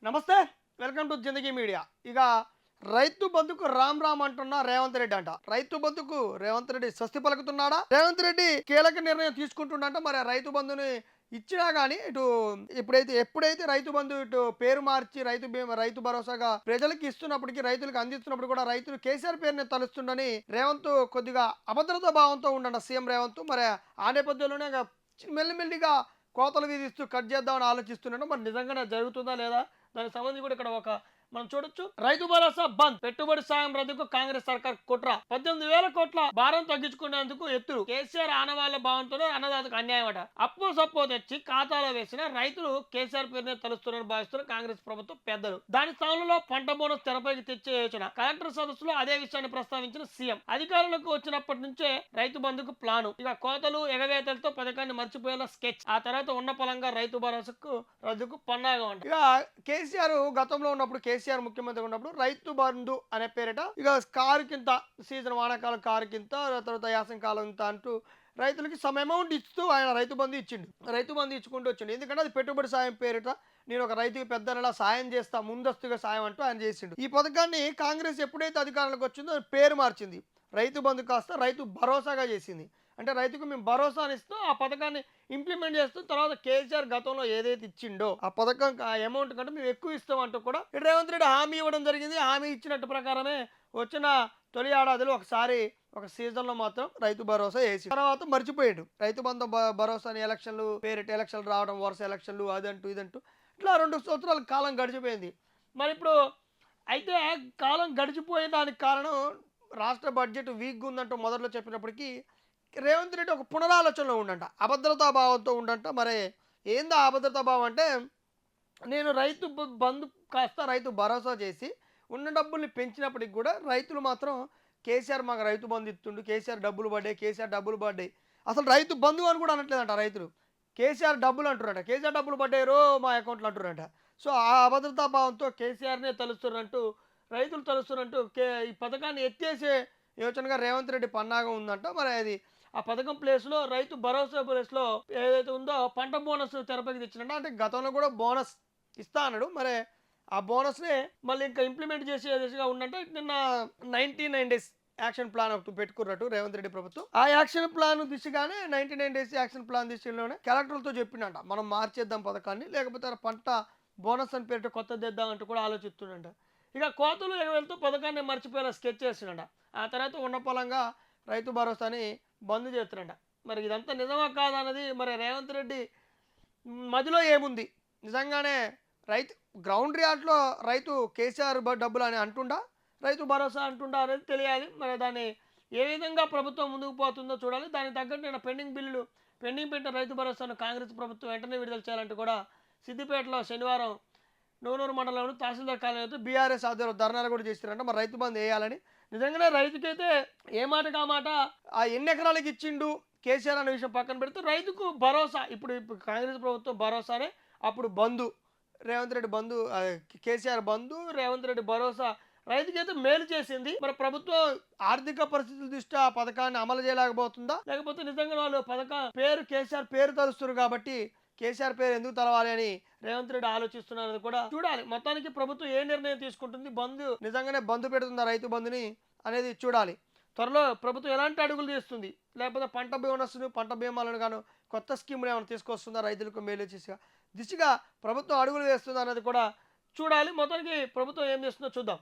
నమస్తే. Welcome to Zindagi media. ఇక రైతు బంధుకు రామ్ రామ్ అంటున్న రేవంత్ రెడ్డి అంట. రైతు బంధుకు రేవంత్ రెడ్డి స్వస్తి పలుకుతున్నాడా? రేవంత్ రెడ్డి కీలక నిర్ణయం తీసుకుంటుండంట. మరి ఆ రైతు బంధుని ఇచ్చినా గానీ ఇటు ఎప్పుడైతే రైతు బంధు ఇటు పేరు మార్చి రైతు బీమా రైతు భరోసాగా ప్రజలకు ఇస్తున్నప్పటికీ రైతులకు అందిస్తున్నప్పుడు కూడా రైతులు కేసీఆర్ పేరుని తలుస్తుండని రేవంత్ కొద్దిగా అభద్రతా భావంతో ఉండంట సీఎం రేవంత్. మరి ఆ నేపథ్యంలోనే ఇక మెల్లిమెల్లిగా కోతలు విధిస్తూ కట్ చేద్దామని ఆలోచిస్తున్నాడు. మరి నిజంగానే జరుగుతుందా లేదా దానికి సంబంధించి కూడా ఇక్కడ మనం చూడొచ్చు. రైతు భరోసా బంద్, పెట్టుబడి సాయం రద్దుకు కాంగ్రెస్ సర్కార్ కుట్ర. 18,000 కోట్ల భారం తగ్గించుకునేందుకు ఎత్తులు. కేసీఆర్ ఆనవాళ్ల భావంతోనే అన్నదాతకు అన్యాయం అట. అప్పు సప్పు తెచ్చి ఖాతాలో వేసిన రైతులు కేసీఆర్ పేరునే తలుస్తున్నారని భావిస్తున్న కాంగ్రెస్ ప్రభుత్వం పెద్దలు. దాని స్థానంలో పంట బోనస్ తెరపైకి తెచ్చే యోచన. కలెక్టర్ సదస్సులో అదే విషయాన్ని ప్రస్తావించిన సీఎం. అధికారులకు వచ్చినప్పటి నుంచే రైతు బంధుకు ప్లాను. ఇక కోతలు ఎగవేతలతో పథకాన్ని మర్చిపోయేలా స్కెచ్. ఆ తర్వాత ఉన్న పలంగా రైతు భరోసాకు రద్దుకు పన్నాగం అంట. ఇక కేసీఆర్ గతంలో ఉన్నప్పుడు కేసీఆర్ ముఖ్యమంత్రి ఉన్నప్పుడు రైతు బంధు అనే పేరిట ఇక కారు కింద సీజన్ వానాకాలం కారు కింద తర్వాత యాసంకాలం ఇంత అంటూ రైతులకి సమ్ అమౌంట్ ఇస్తూ ఆయన రైతు బంధు ఇచ్చిండు. రైతు బంధు ఇచ్చుకుంటూ వచ్చిండు. ఎందుకంటే అది పెట్టుబడి సాయం పేరిట నేను ఒక రైతుకి పెద్దనలా సాయం చేస్తా, ముందస్తుగా సాయం అంటూ ఆయన చేసిండు. ఈ పథకాన్ని కాంగ్రెస్ ఎప్పుడైతే అధికారంలోకి వచ్చిందో పేరు మార్చింది. రైతు బంధు కాస్త రైతు భరోసాగా చేసింది. అంటే రైతుకు మేము భరోసాని ఇస్తూ ఆ పథకాన్ని ఇంప్లిమెంట్ చేస్తూ తర్వాత కేసీఆర్ గతంలో ఏదైతే ఇచ్చిండో ఆ పథకం ఆ అమౌంట్ కంటే మేము ఎక్కువ ఇస్తామంటూ కూడా రేవంత్ రెడ్డి హామీ ఇవ్వడం జరిగింది. హామీ ఇచ్చినట్టు ప్రకారమే వచ్చిన తొలి ఏడాదిలో ఒకసారి ఒక సీజన్లో మాత్రం రైతు భరోసా వేసి తర్వాత మర్చిపోయాడు. రైతు బంధు భరోసా అని ఎలక్షన్లు పేరిట ఎలక్షన్లు రావడం, వరుస ఎలక్షన్లు అదంటూ ఇదంటూ ఇట్లా 2 సంవత్సరాల కాలం గడిచిపోయింది. మరి ఇప్పుడు అయితే కాలం గడిచిపోయే దానికి కారణం రాష్ట్ర బడ్జెట్ వీక్గా ఉందంటూ మొదట్లో చెప్పినప్పటికీ రేవంత్ రెడ్డి ఒక పునరాలోచనలో ఉండంట, అభద్రతా భావంతో ఉండంట. మరి ఏందా అభద్రతా భావం అంటే నేను రైతు బంధు కాస్త రైతు భరోసా చేసి ఉన్న డబ్బుల్ని పెంచినప్పటికి కూడా రైతులు మాత్రం కేసీఆర్ మాకు రైతు బంధు ఇస్తుండు, కేసీఆర్ డబ్బులు పడ్డాయి, కేసీఆర్ డబ్బులు పడ్డాయి. అసలు రైతు బంధు అని కూడా అనట్లేదంట రైతులు. కేసీఆర్ డబ్బులు అంటున్నారట, కేసీఆర్ డబ్బులు పడ్డారో మా అకౌంట్లో అంటున్నారట. సో ఆ అభద్రతా భావంతో కేసీఆర్నే తలుస్తున్నట్టు రైతులు తలుస్తున్నట్టు ఈ పథకాన్ని ఎత్తేసే యోచనగా రేవంత్ రెడ్డి పన్నాగం ఉందంట. మరి అది ఆ పథకం ప్లేస్లో రైతు భరోసా ప్లేస్లో ఏదైతే ఉందో పంట బోనస్ తెరపైకి తెచ్చినట్టు. అంటే గతంలో కూడా బోనస్ ఇస్తా అన్నాడు. మరి ఆ బోనస్నే మళ్ళీ ఇంకా ఇంప్లిమెంట్ చేసే దిశగా ఉందంటే నిన్న 99 డేస్ యాక్షన్ ప్లాన్ ఒకటి పెట్టుకున్నట్టు రేవంత్ రెడ్డి ప్రభుత్వం. ఆ యాక్షన్ ప్లాన్ దిశగానే 99 డేస్ యాక్షన్ ప్లాన్ దిశలోనే కలెక్టర్లతో చెప్పిండంట మనం మార్చేద్దాం పథకాన్ని, లేకపోతే పంట బోనస్ అని పేరు కొత్త తెద్దాం అంటూ కూడా ఆలోచిస్తుండంట. ఇక కోతలు ఎగవేలతో పథకాన్ని మర్చిపోయేలా స్కెచ్ చేస్తుండ. ఆ తర్వాత ఉన్న పొలంగా రైతు భరోసాని బంద్ చేస్తున్నాడ. మరి ఇదంతా నిజమా కాదన్నది మరి రేవంత్ రెడ్డి మదిలో ఏముంది? నిజంగానే రైతు గ్రౌండ్ రియాలిటీలో రైతు కేసీఆర్ డబ్బులు అని అంటుండా, రైతు భరోసా అంటుండా అనేది తెలియాలి. మరి దాన్ని ఏ విధంగా ప్రభుత్వం ముందుకు పోతుందో చూడాలి. దానికి తగ్గట్టు నేను పెండింగ్ పెట్టిన రైతు భరోసాను కాంగ్రెస్ ప్రభుత్వం వెంటనే విడుదల చేయాలంటూ కూడా సిద్దిపేటలో శనివారం నూనూరు మండలంలో తహసీల్దార్ కాలనీతో బీఆర్ఎస్ ఆధ్వర్యంలో ధర్నాలు కూడా చేస్తారంట. మరి రైతు బంధు వేయాలని నిజంగానే రైతుకైతే ఏ మాటకు ఆ మాట ఆ ఎన్ని ఎకరాలకు ఇచ్చిండు కేసీఆర్ అనే విషయం పక్కన పెడితే రైతుకు భరోసా ఇప్పుడు కాంగ్రెస్ ప్రభుత్వం భరోసానే, అప్పుడు బంధు రేవంత్ రెడ్డి బంధు కేసీఆర్ బంధు రేవంత్ రెడ్డి భరోసా రైతుకైతే మేలు చేసింది. మరి ప్రభుత్వం ఆర్థిక పరిస్థితుల దృష్ట్యా ఆ పథకాన్ని అమలు చేయలేకపోతుందా, లేకపోతే నిజంగా వాళ్ళు పథకం పేరు కేసీఆర్ పేరు తలుస్తున్నారు కాబట్టి కేసీఆర్ పేరు ఎందుకు తలవాలి అని రేవంత్ రెడ్డి ఆలోచిస్తున్నారని కూడా చూడాలి. మొత్తానికి ప్రభుత్వం ఏ నిర్ణయం తీసుకుంటుంది, బంధు నిజంగానే బంధు పెడుతుందా రైతు బంధుని అనేది చూడాలి. త్వరలో ప్రభుత్వం ఎలాంటి అడుగులు తీస్తుంది, లేకపోతే పంట బోనస్ను పంట బీమాలను గాను కొత్త స్కీములు ఏమైనా తీసుకొస్తుందా రైతులకు మేలు చేసే దిశగా ప్రభుత్వం అడుగులు వేస్తుందా అనేది కూడా చూడాలి. మొత్తానికి ప్రభుత్వం ఏం చేస్తుందో చూద్దాం.